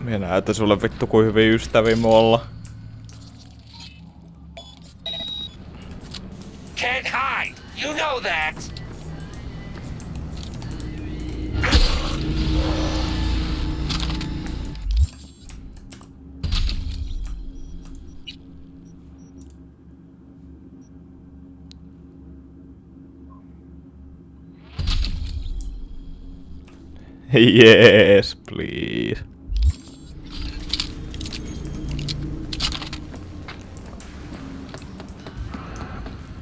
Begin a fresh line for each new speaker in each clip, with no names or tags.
Minä näytän sulle vittu kuin hyvin ystäviä me olla.
Can't hide! You know that!
Yes, please.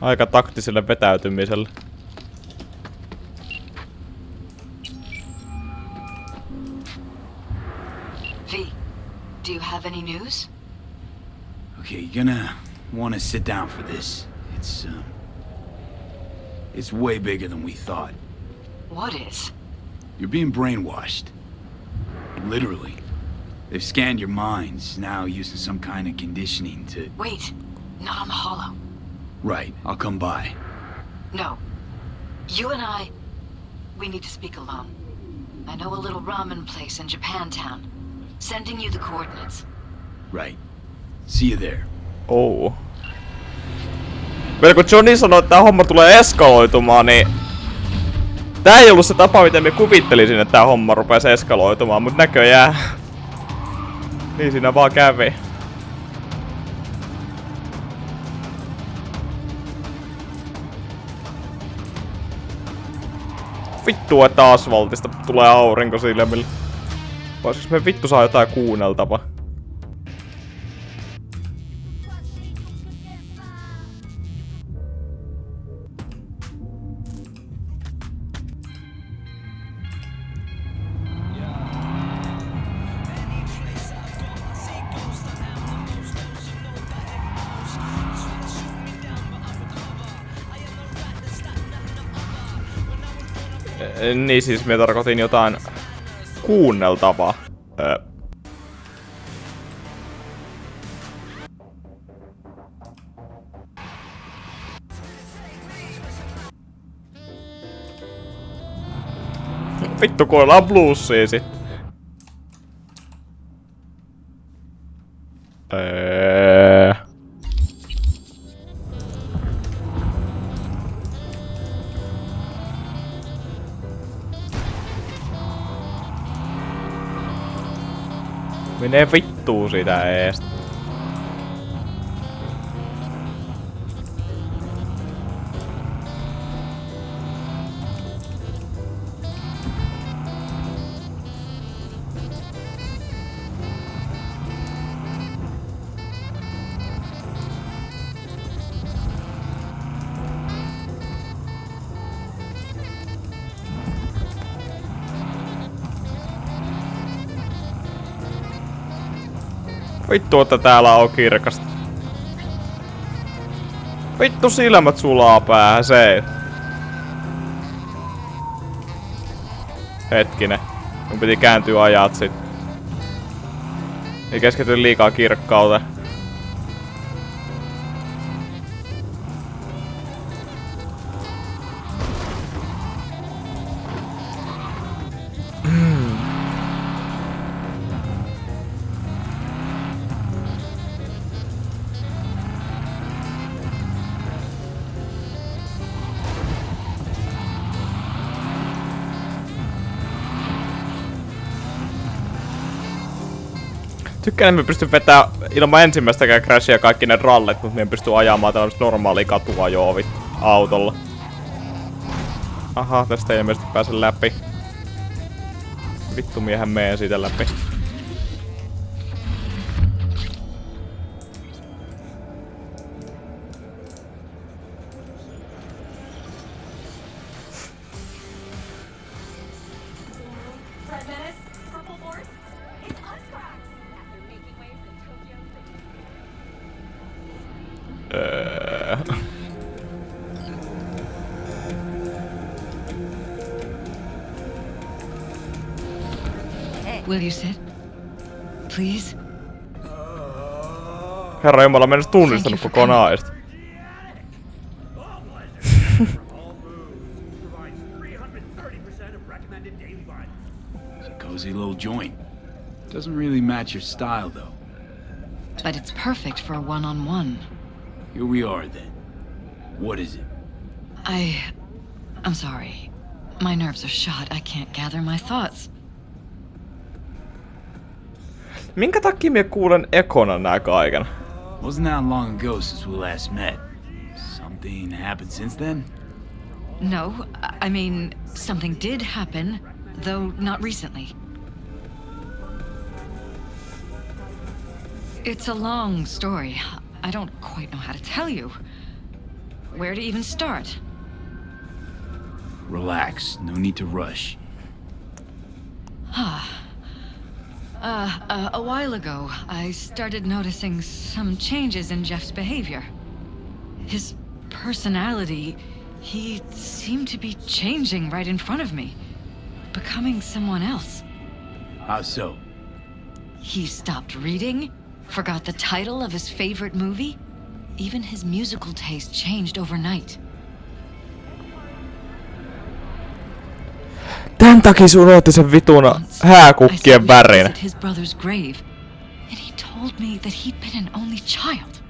Aika taktiselle vetäytymiselle.
V, do you have any news?
Okay, you're gonna want to sit down for this. It's way bigger than we thought.
What is?
You're being brainwashed. Literally. They've scanned your minds, now using some kind of conditioning to...
Wait, not on the hollow.
Right, I'll come by.
No. You and I, we need to speak alone. I know a little ramen place in Japantown. Sending you the coordinates.
Right. See you there.
Oh. Vielä kun Johnny sanoi, että tää homma tulee eskaloitumaan, niin... Tää ei ollut se tapa, miten me kuvittelisin, että tää homma rupesi eskaloitumaan, mut näköjään... Niin siinä vaan kävi. Vittu, että asfaltista tulee aurinko silmille. Voisiko me vittu saa jotain kuunneltavaa? Niin siis minä tarkoitin jotain kuunneltavaa. Vittu koillaan bluesia sit. Menee vittuu siitä eestä. Vittu, että täällä on kirkasta. Vittu, silmät sulaa päähän, se. Hetkinen. Mun piti kääntyä ajat sit. Ei keskity liikaa kirkkauteen. Tykkään, että me pystyn vetää ilman ensimmäistäkään crashia kaikki ne rallet, mutta me en pysty ajamaan tällaista normaalia katua joo autolla. Aha, tästä ei ilmeisesti pääse läpi. Vittu miehän meen siitä läpi.
Will you sit? Please?
Herra Jumala, mä en edes tunnistanut koko naista.
It's a cozy little joint. Doesn't really match your style, though.
But it's perfect for a one-on-one.
Here we are, then. What is it?
I'm sorry. My nerves are shot. I can't gather my thoughts.
Minkä takia minä kuulen ekona nää kaiken?
Wasn't that long ago since we last met? Something happened since then?
No, I mean, something did happen, though not recently. It's a long story. I don't quite know how to tell you. Where to even start?
Relax. No need to rush.
A while ago, I started noticing some changes in Jeff's behavior. His personality, he seemed to be changing right in front of me, becoming someone else.
How so?
He stopped reading, forgot the title of his favorite movie. Even his musical taste changed overnight.
Tän takia sun unohti sen vitun hääkukkien värin.
His brother's grave, and he told me that he'd been an only child.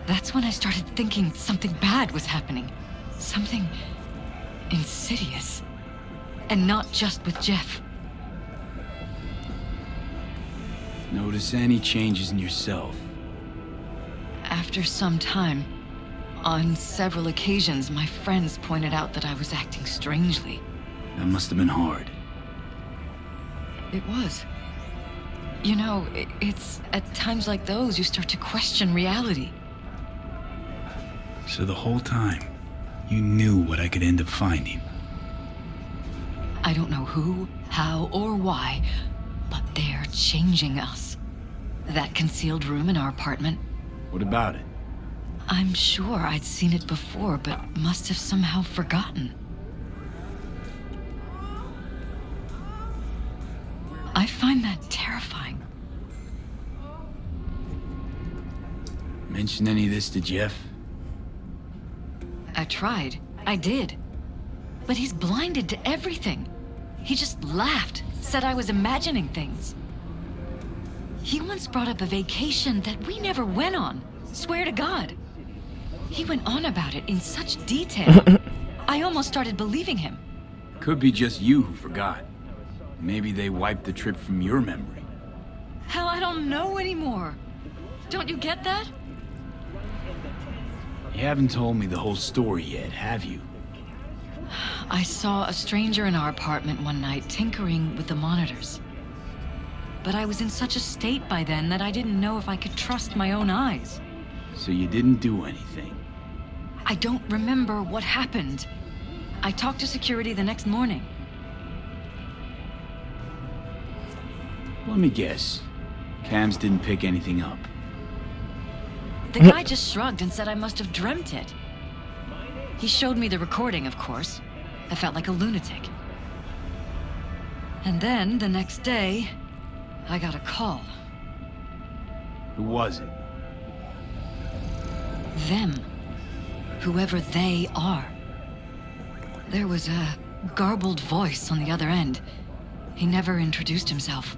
That's when I started thinking something bad was happening. Something insidious. And not just with Jeff.
Notice any changes in yourself?
After some time, on several occasions, my friends pointed out that I was acting strangely.
That must have been hard.
It was. You know, it's at times like those you start to question reality.
So the whole time, you knew what I could end up finding.
I don't know who, how, or why, but they're changing us. That concealed room in our apartment.
What about it?
I'm sure I'd seen it before, but must have somehow forgotten. I find that terrifying.
Mention any of this to Jeff?
I tried. I did. But he's blinded to everything. He just laughed, said I was imagining things. He once brought up a vacation that we never went on. Swear to God. He went on about it in such detail. I almost started believing him.
Could be just you who forgot. Maybe they wiped the trip from your memory.
Hell, I don't know anymore. Don't you get that?
You haven't told me the whole story yet, have you?
I saw a stranger in our apartment one night tinkering with the monitors. But I was in such a state by then that I didn't know if I could trust my own eyes.
So you didn't do anything?
I don't remember what happened. I talked to security the next morning.
Let me guess. Cams didn't pick anything up.
The guy just shrugged and said I must have dreamt it. He showed me the recording, of course. I felt like a lunatic. And then, the next day, I got a call.
Who was it?
Them. Whoever they are. There was a garbled voice on the other end. He never introduced himself.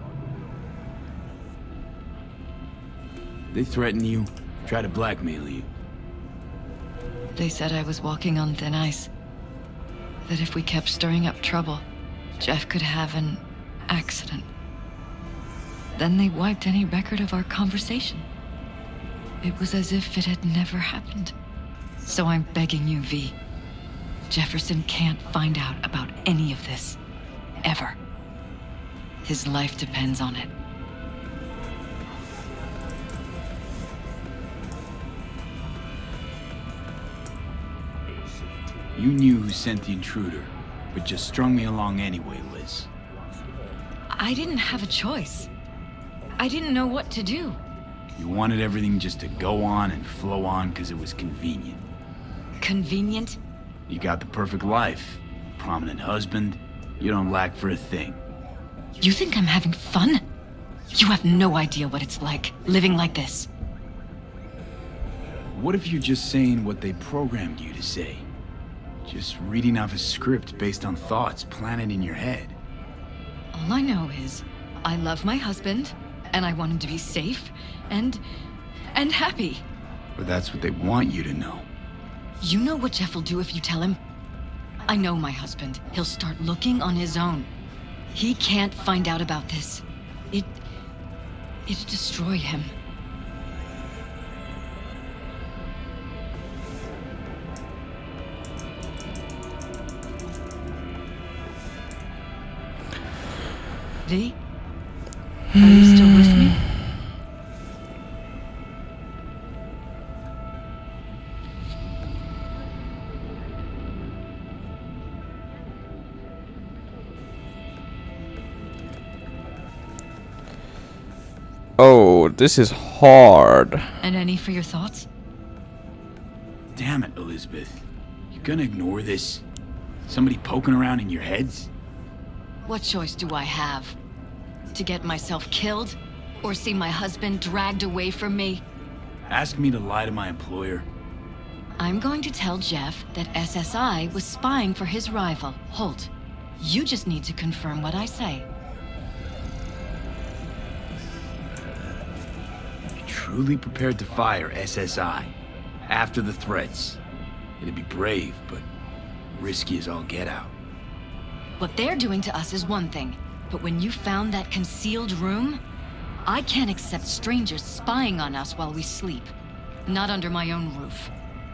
They threatened you, try to blackmail you.
They said I was walking on thin ice. That if we kept stirring up trouble, Jeff could have an accident. Then they wiped any record of our conversation. It was as if it had never happened. So I'm begging you, V. Jefferson can't find out about any of this. Ever. His life depends on it.
You knew who sent the intruder, but just strung me along anyway, Liz.
I didn't have a choice. I didn't know what to do.
You wanted everything just to go on and flow on because it was convenient.
Convenient?
You got the perfect life. Prominent husband. You don't lack for a thing.
You think I'm having fun? You have no idea what it's like, living like this.
What if you're just saying what they programmed you to say? Just reading off a script based on thoughts planted in your head.
All I know is, I love my husband, and I want him to be safe and happy.
Or that's what they want you to know.
You know what Jeff will do if you tell him? I know my husband. He'll start looking on his own. He can't find out about this. It'd destroy him. V? Are you still with me?
Oh, this is hard.
And any for your thoughts?
Damn it, Elizabeth. You gonna ignore this? Somebody poking around in your heads?
What choice do I have? To get myself killed? Or see my husband dragged away from me?
Ask me to lie to my employer.
I'm going to tell Jeff that SSI was spying for his rival, Holt. You just need to confirm what I say.
You're truly prepared to fire SSI after the threats. It'd be brave, but risky as all get out.
What they're doing to us is one thing, but when you found that concealed room, I can't accept strangers spying on us while we sleep. Not under my own roof.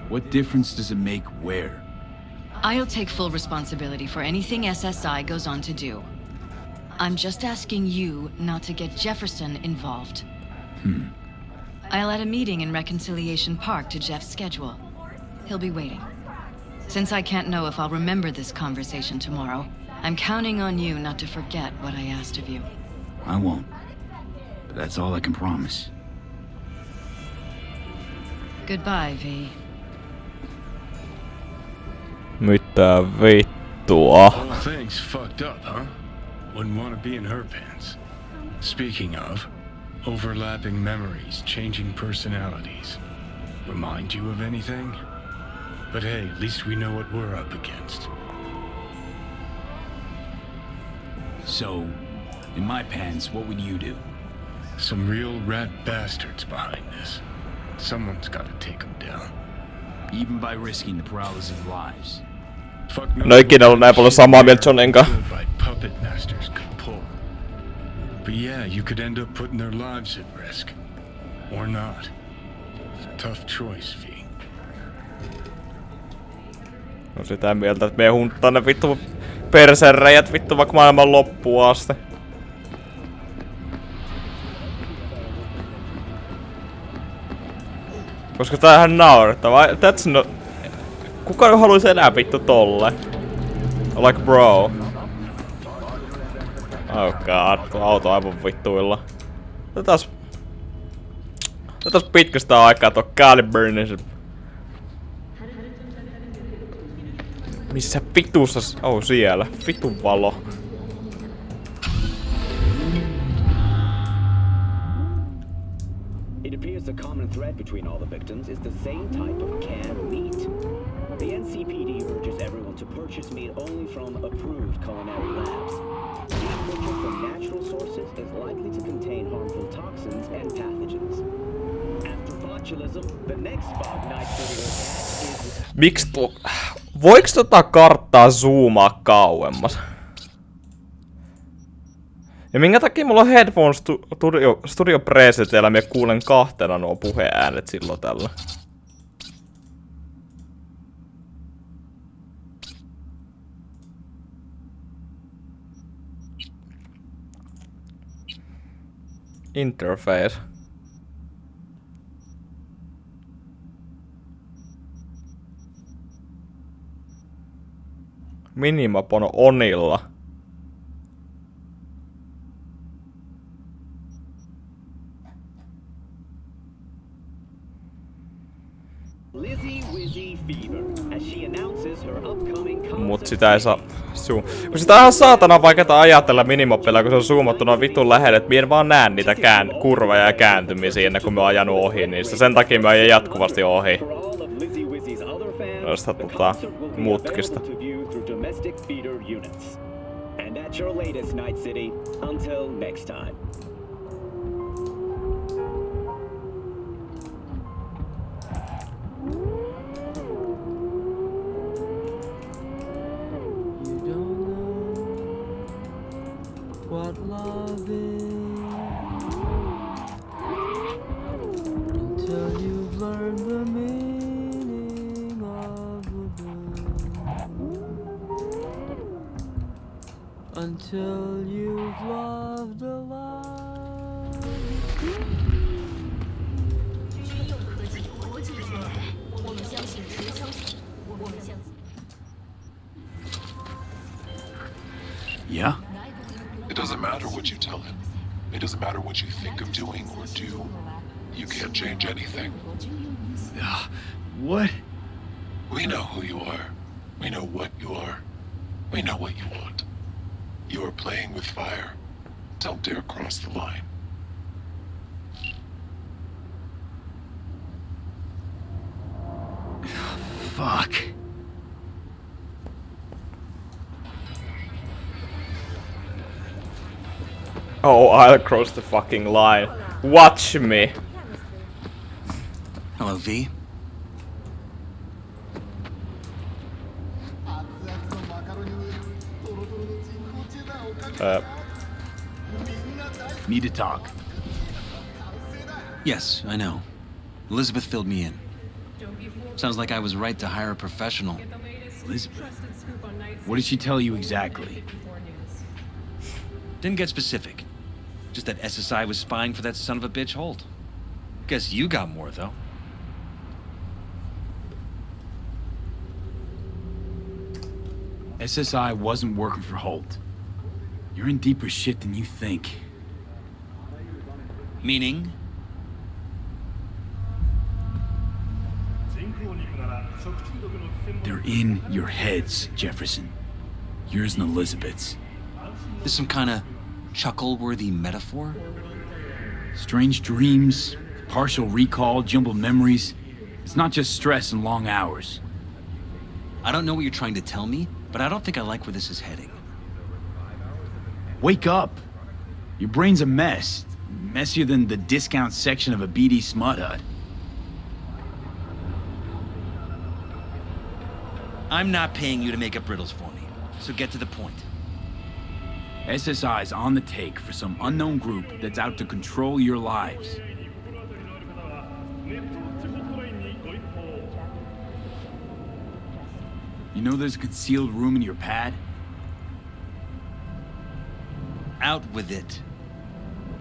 What difference does it make where?
I'll take full responsibility for anything SSI goes on to do. I'm just asking you not to get Jefferson involved. I'll add a meeting in Reconciliation Park to Jeff's schedule. He'll be waiting. Since I can't know if I'll remember this conversation tomorrow, I'm counting on you not to forget what I asked of you.
I won't. But that's all I can promise.
Goodbye, V.
Mitä vittua?
Whole thing's fucked up, huh? Wouldn't want to be in her pants. Speaking of, overlapping memories, changing personalities. Remind you of anything? But hey, at least we know what we're up against.
So, in my pants, what would you do?
Some real rat bastards behind this. Someone's gotta take them down.
Even by risking the Peralez's lives.
Fuck no.
No ikinä ollut näin paljon samaa mieltä Johnin kanssa.
By puppet masters could pull. But yeah, you could end up putting their lives at risk. Or not. Tough choice, V.
No sitä mieltä, että me hunttaa ne vittu persereijät vittu vaikka maailman loppuun asti. Koska tää on ihan naurettava. That's no... Kuka haluaisi enää vittu tolle? Like bro. Oh god, tuo auto on aivan vittuilla. Otetaan pitkästä aikaa tuo Caliburnin. Missä vitussa? Oh, siellä. Vitun valo.
It appears the common thread between all the victims is the same type of canned meat. The NCPD urges everyone to purchase meat only from approved culinary labs. Meat purchased from natural sources is likely to contain harmful toxins and pathogens. After botulism, the next bug night video cat is...
Miksi tuo... Voiks tota karttaa zoomaa kauemmas? Ja minkä takia mulla on headphone studio presetillä, mä kuulen kahtena nuo puheäänet silloin tällä. Interface. Minimapono Onilla. Mut sitä ei saa kun sitä on ihan saatana vaikeeta ajatella minimopilla, kun se on zoomattuna vitun lähelle, et mie en vaan näe niitä kurveja ja kääntymisiä ennen kuin mä oon ajanut ohi niistä. Sen takia mä ajan jatkuvasti ohi. Noista mutkista.
And that's your latest, Night City. Until next time.
You don't know what love is until you've learned the meaning of the blue. Until you've loved a love.
军用科技，国际资源，我们相信谁相信？我们相信。
Yeah?
It doesn't matter what you tell him. It doesn't matter what you think of doing or do. You can't change anything.
What?
We know who you are. We know what you are. We know what you want. You are playing with fire. Don't dare cross the line.
Fuck.
Oh, I'll cross the fucking line. Watch me.
Hello, V.
Need to talk.
Yes, I know. Elizabeth filled me in. Sounds like I was right to hire a professional.
Elizabeth? What did she tell you exactly?
Didn't get specific. Just that SSI was spying for that son of a bitch Holt. Guess you got more, though.
SSI wasn't working for Holt. You're in deeper shit than you think.
Meaning?
They're in your heads, Jefferson. Yours and Elizabeth's.
This some kind of chuckle-worthy metaphor?
Strange dreams, partial recall, jumbled memories. It's not just stress and long hours.
I don't know what you're trying to tell me, but I don't think I like where this is heading.
Wake up! Your brain's a mess. Messier than the discount section of a BD smut hut.
I'm not paying you to make up riddles for me, so get to the point.
SSI's on the take for some unknown group that's out to control your lives. You know there's a concealed room in your pad?
Out with it.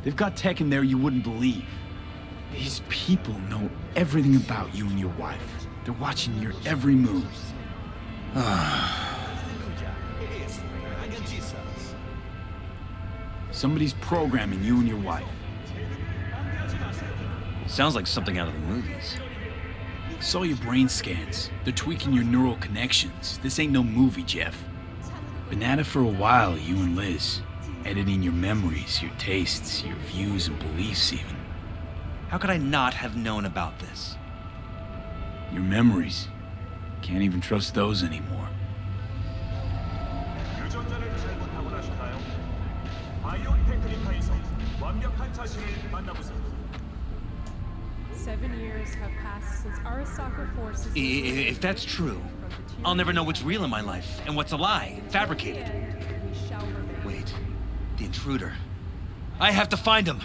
They've got tech in there you wouldn't believe. These people know everything about you and your wife. They're watching your every move. Somebody's programming you and your wife.
Sounds like something out of the movies.
Saw your brain scans. They're tweaking your neural connections. This ain't no movie, Jeff. Been at it for a while, you and Liz. Editing your memories, your tastes, your views and beliefs even.
How could I not have known about this?
Your memories. Can't even trust those anymore.
유전자를 잘못하고 나셨나요? 바이오 테크니카에서 완벽한 자신을 만나보세요.
7 years have passed since Arasaka forces.
If that's true, I'll never know what's real in my life and what's a lie, fabricated. Wait, the intruder. I have to find him.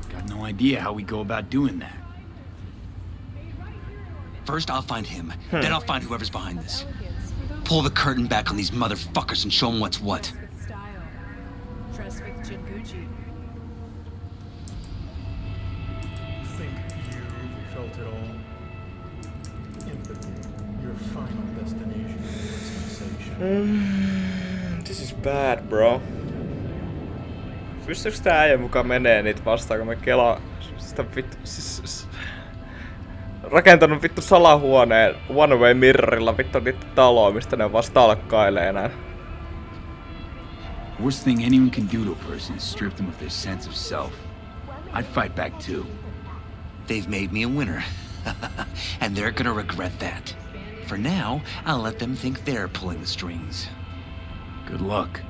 Got no idea how we go about doing that.
First, I'll find him. Then I'll find whoever's behind this. Pull the curtain back on these motherfuckers and show them what's what.
Trust with Jinguji.
Think you felt it all. Empathy, your final destination was sensation.
This is bad, bro. Pystyykö tää äijä mukaan menee niitä vastaan, kun me kelaa sitä vittu, siis rakentanut vittu salahuoneen one way mirrorilla vittu niitä taloa, mistä ne vaan stalkkailee enää.
Worst thing anyone can do to a person is strip them of their sense of self. I'd fight back too.
They've made me a winner. And they're gonna regret that. For now, I'll let them think they're pulling the strings.
Good luck.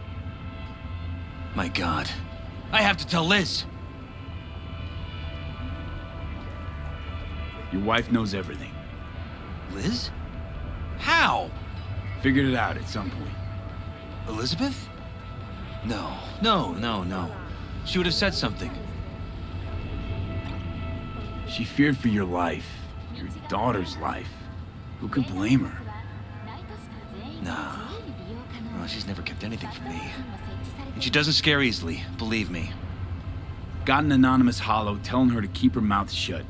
My God. I have to tell Liz!
Your wife knows everything.
Liz? How?
Figured it out at some point.
Elizabeth? No. She would have said something.
She feared for your life. Your daughter's life. Who could blame her?
Nah. Well, she's never kept anything from me. And she doesn't scare easily, believe me.
Got an anonymous hollow telling her to keep her mouth shut.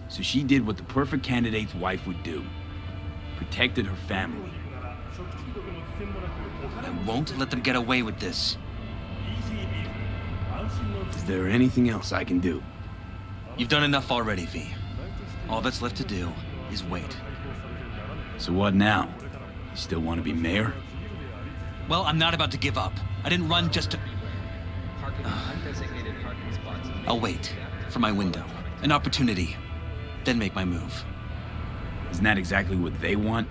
So she did what the perfect candidate's wife would do. Protected her family.
I won't let them get away with this.
Is there anything else I can do?
You've done enough already, V. All that's left to do is wait.
So what now? You still want to be mayor?
Well, I'm not about to give up. I didn't run just to... I'll wait for my window, an opportunity, then make my move.
Isn't that exactly what they want?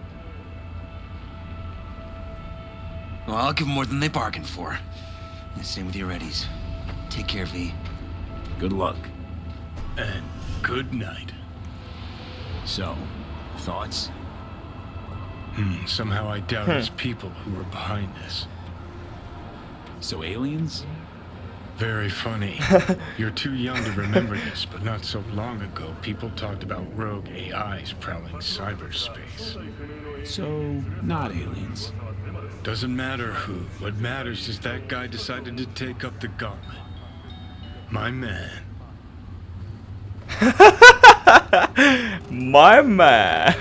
Well, I'll give them more than they bargained for. And same with your Eddies. Take care, V.
Good luck.
And good night.
So, thoughts?
Somehow I doubt it's people who were behind this.
So aliens?
Very funny. You're too young to remember this, but not so long ago, people talked about rogue AIs prowling cyberspace.
So, not aliens.
Doesn't matter who. What matters is that guy decided to take up the gauntlet. My man.
My man.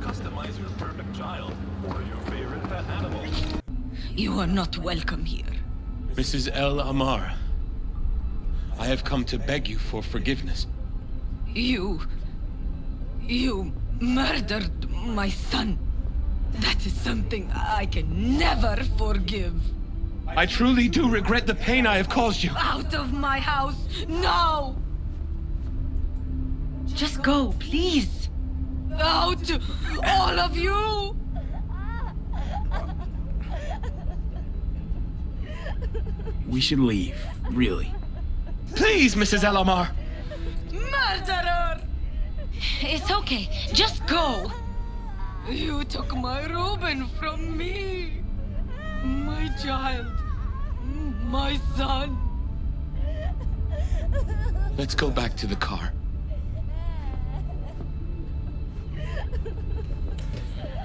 Customize your perfect child or your favorite pet animal.
You are not welcome here.
Mrs. El Amar, I have come to beg you for forgiveness.
You murdered my son. That is something I can never forgive.
I truly do regret the pain I have caused you.
Out of my house, now! Just go, please. Out, all of you!
We should leave, really.
Please, Mrs. El Amar!
Murderer!
It's okay. Just go.
You took my Reuben from me. My child. My son.
Let's go back to the car.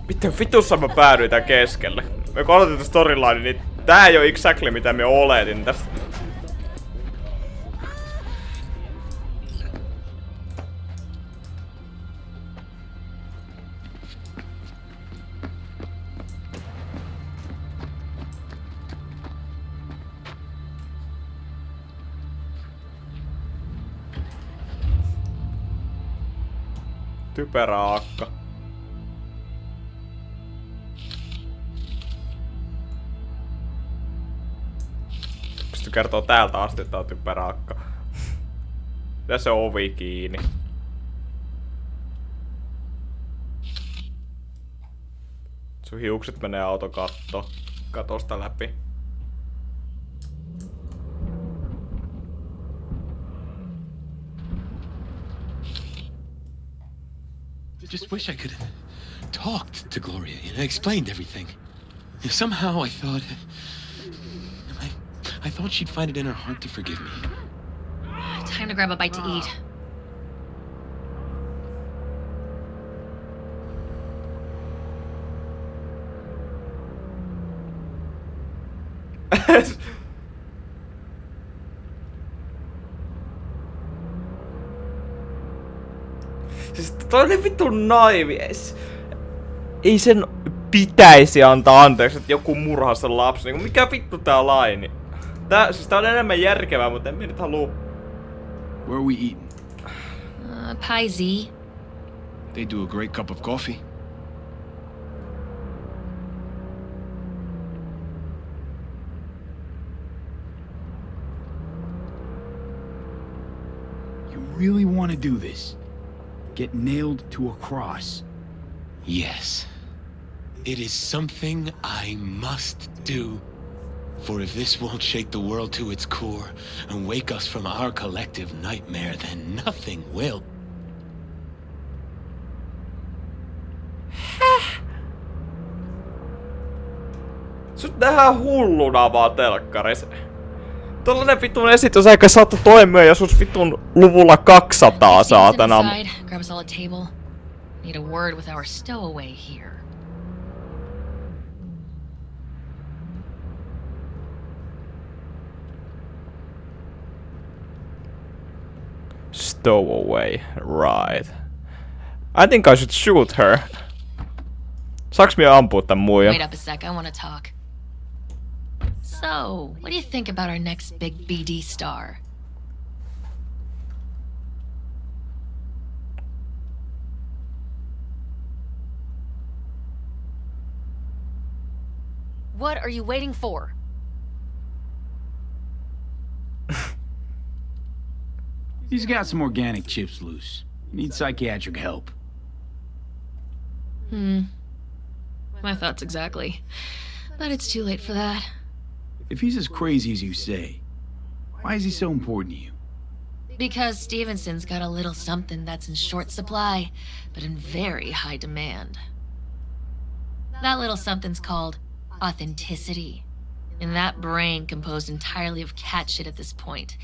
Mitä vitussa mä päädyin tän keskelle? Me kun aloitin storyline, niin tää ei oo exactly mitä me oletin tästä. Typerä akka. Pysty kertoo täältä asti, että on typerä akka. Ja se ovi kiinni. Sun hiukset menee katosta läpi.
Just wish I could have talked to Gloria and explained everything. Somehow I thought she'd find it in her heart to forgive me.
Time to grab a bite to eat.
Siis toi oli vittu naivi. Ei sen pitäisi antaa anteeksi, että joku murhaa sen lapsen. Mikä vittu tää laini? Tää on enemmän järkevää, mutta en minä nyt haluu.
Where are we eating?
Pie Z.
They do a great cup of coffee.
You really want to do this? get nailed to a cross.
Yes. It is something I must do. For if this won't shake the world to its core and wake us from our collective nightmare, then nothing will.
Sut nähdään hulluna vaan telkkarissa. Tollanen vitun esitys eikä saattu toimia ja sus vitun luvulla 200, saatana.
Grab us all a table. Need a word with our stowaway here.
Stowaway, right. I think I should shoot her. Saaks minä ampua tän muijan?
Wait up a sec, I wanna talk. So, what do you think about our next big BD star? What are you waiting for?
He's got some organic chips loose. Needs psychiatric help.
My thoughts exactly. But it's too late for that.
If he's as crazy as you say, why is he so important to you?
Because Stevenson's got a little something that's in short supply, but in very high demand. That little something's called authenticity. And that brain composed entirely of cat shit at this point.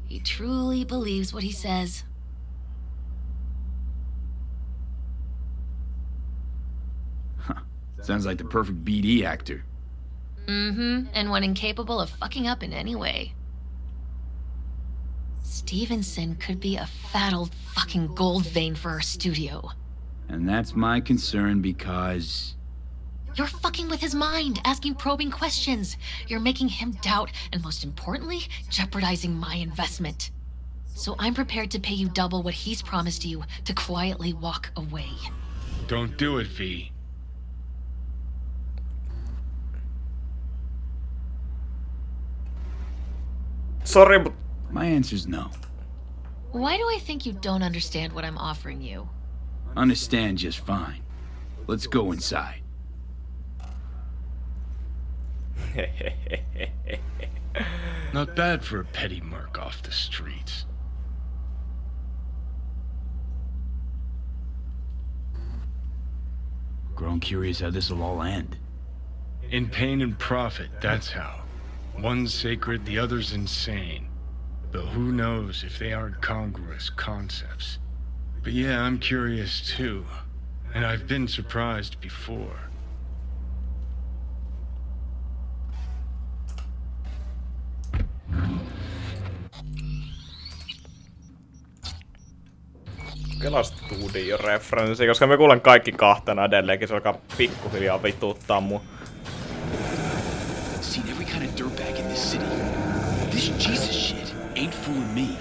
He truly believes what he says.
Sounds like the perfect BD actor.
And one incapable of fucking up in any way. Stevenson could be a fat old fucking gold vein for our studio.
And that's my concern because...
You're fucking with his mind, asking probing questions. You're making him doubt, and most importantly, jeopardizing my investment. So I'm prepared to pay you double what he's promised you to quietly walk away.
Don't do it, V.
Sorry, but...
My answer's no.
Why do I think you don't understand what I'm offering you?
Understand just fine. Let's go inside.
Not bad for a petty merc off the streets.
Grown curious how this'll all end.
In pain and profit, that's how. One's sacred, the other's insane. But who knows if they aren't congruous concepts. But yeah, I'm curious too. And I've been surprised before.
Kela studio-referenssi, koska me kuulen kaikki kahtena edelleenkin, se alkaa pikkuhiljaa vituttaa mua.
Seen every kind of dirtbag in this city. This Jesus shit ain't fooling me.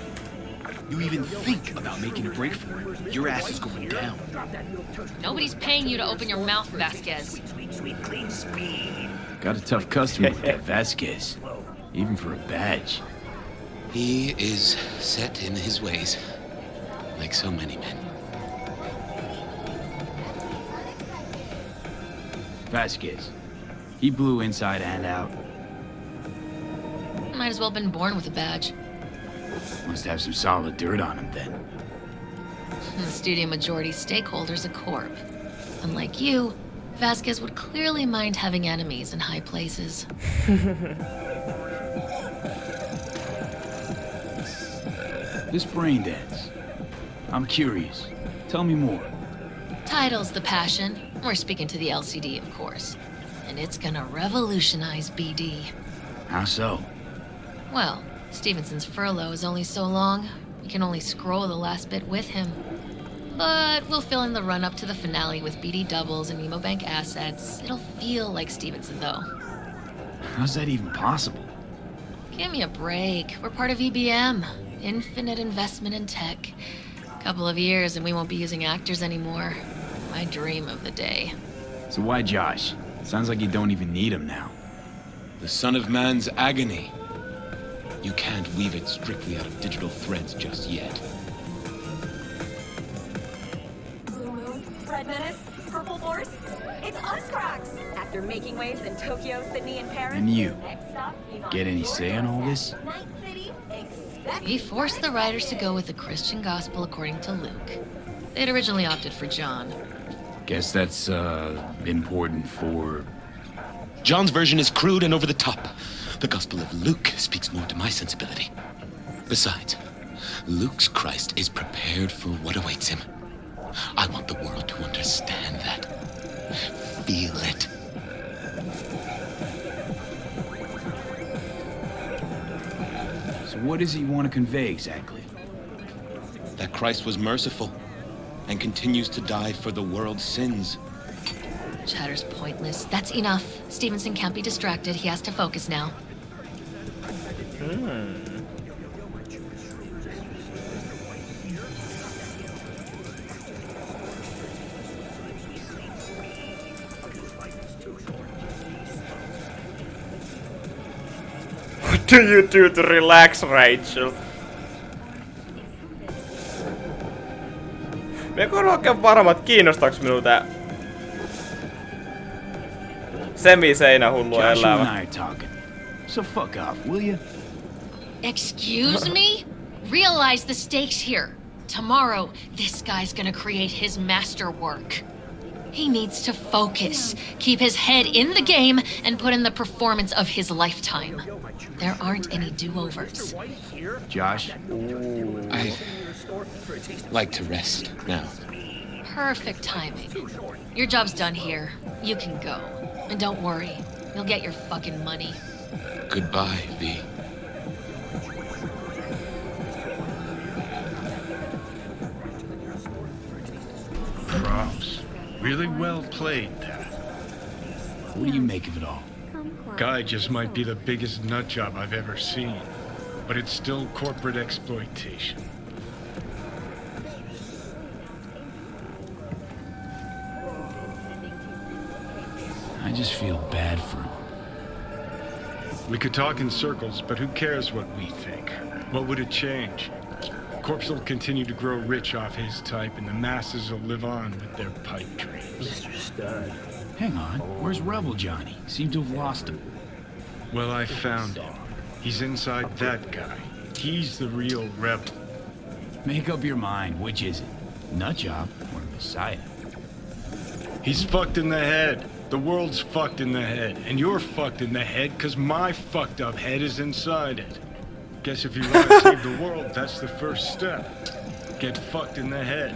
You even think about making a break for it, your ass is going down.
Nobody's paying you to open your mouth, Vasquez.
Got a tough customer with that Vasquez, even for a badge.
He is set in his ways, like so many men.
Vasquez. He blew inside and out.
Might as well been born with a badge.
Must have some solid dirt on him then.
The studio majority stakeholder's a corp. Unlike you, Vasquez would clearly mind having enemies in high places.
This brain dance. I'm curious. Tell me more.
Title's the passion. We're speaking to the LCD, of course. And it's gonna revolutionize BD.
How so?
Well, Stevenson's furlough is only so long. We can only scroll the last bit with him. But we'll fill in the run-up to the finale with BD doubles and Nemobank assets. It'll feel like Stevenson, though.
How's that even possible?
Give me a break. We're part of EBM. Infinite investment in tech. Couple of years and we won't be using actors anymore. My dream of the day.
So why Josh? Sounds like you don't even need him now.
The son of man's agony. You can't weave it strictly out of digital threads just yet.
They're making waves in Tokyo, Sydney, and Paris.
And you,
Next stop,
get any say in all this?
Night City, expect
He forced the writers to go with the Christian gospel according to Luke. They'd originally opted for John.
Guess that's, important for...
John's version is crude and over the top. The Gospel of Luke speaks more to my sensibility. Besides, Luke's Christ is prepared for what awaits him. I want the world to understand that. Feel it.
So what does he want to convey exactly?
That Christ was merciful and continues to die for the world's sins.
Chatter's pointless. That's enough. Stevenson can't be distracted. He has to focus now.
What do you do to relax, Rachel? Me en ole oikein varma, että kiinnostaaks minua tää semiseinähullu
Josh, you and
elämä.
I are talking. So fuck off, will you?
Excuse me? Realize the stakes here. Tomorrow, this guy's gonna create his masterwork. He needs to focus, keep his head in the game, and put in the performance of his lifetime. There aren't any do-overs.
Josh?
I like to rest now.
Perfect timing. Your job's done here. You can go. And don't worry, you'll get your fucking money.
Goodbye, V.
Props. Really well played, that.
What do you make of it all?
Guy just might be the biggest nut job I've ever seen, but it's still corporate exploitation.
I just feel bad for him.
We could talk in circles, but who cares what we think? What would it change? Corpse will continue to grow rich off his type, and the masses will live on with their pipe dreams.
Mr. Stud.
Hang on, where's Rebel Johnny? Seem to have lost him.
Well, I found him. He's inside that guy. He's the real rebel.
Make up your mind, which is it? Nutjob or Messiah?
He's fucked in the head. The world's fucked in the head. And you're fucked in the head because my fucked up head is inside it. Guess if you want to save the world, that's the first step. Get fucked in the head.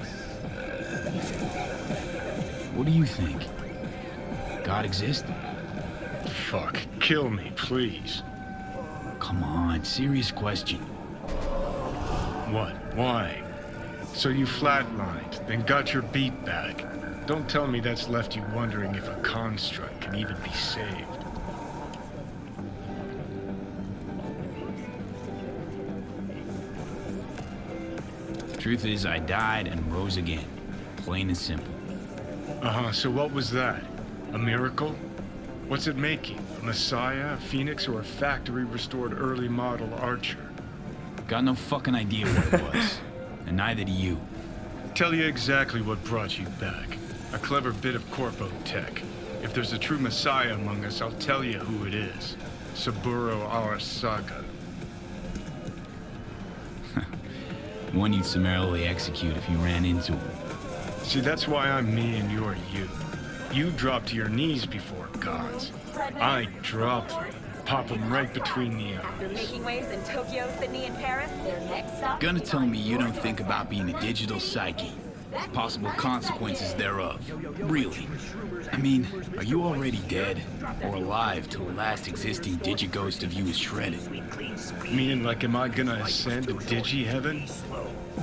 What do you think? God exists?
Fuck. Kill me, please.
Come on, serious question.
What? Why? So you flatlined, then got your beat back. Don't tell me that's left you wondering if a construct can even be saved.
Truth is, I died and rose again. Plain and simple.
Uh-huh, so what was that? A miracle? What's it making? A messiah, a phoenix, or a factory-restored early model archer?
Got no fucking idea what it was. And neither do you.
Tell you exactly what brought you back. A clever bit of corpo tech. If there's a true messiah among us, I'll tell you who it is. Saburo Arasaka.
One you'd summarily execute if you ran into him.
See, that's why I'm me and you're you. You drop to your knees before gods. I drop them. Pop them right between the
They're
eyes.
making waves in Tokyo, Sydney, and Paris. Their next stop.
Gonna tell me you don't think about being a digital psyche. Possible consequences thereof. Really? I mean, are you already dead? Or alive till the last existing digighost of you is shredded?
Meaning, like, am I gonna ascend to digi-heaven?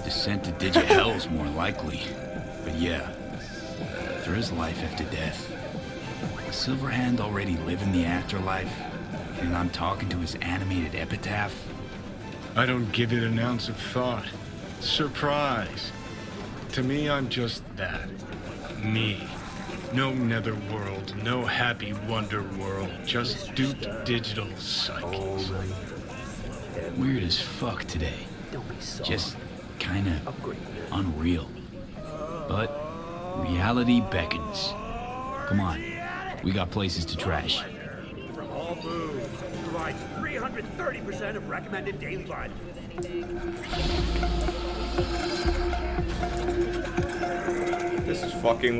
Descent to digi-hell's more likely. But yeah, there is life after death. Does Silverhand already live in the afterlife? And I'm talking to his animated epitaph?
I don't give it an ounce of thought. Surprise. To me, I'm just that. Me. No netherworld, no happy wonder world, just duped digital psyches.
Weird as fuck today. Just kinda unreal. But reality beckons. Come on, We got places to trash.
From all foods. Provides 330% of recommended daily vitamin.
This is fucking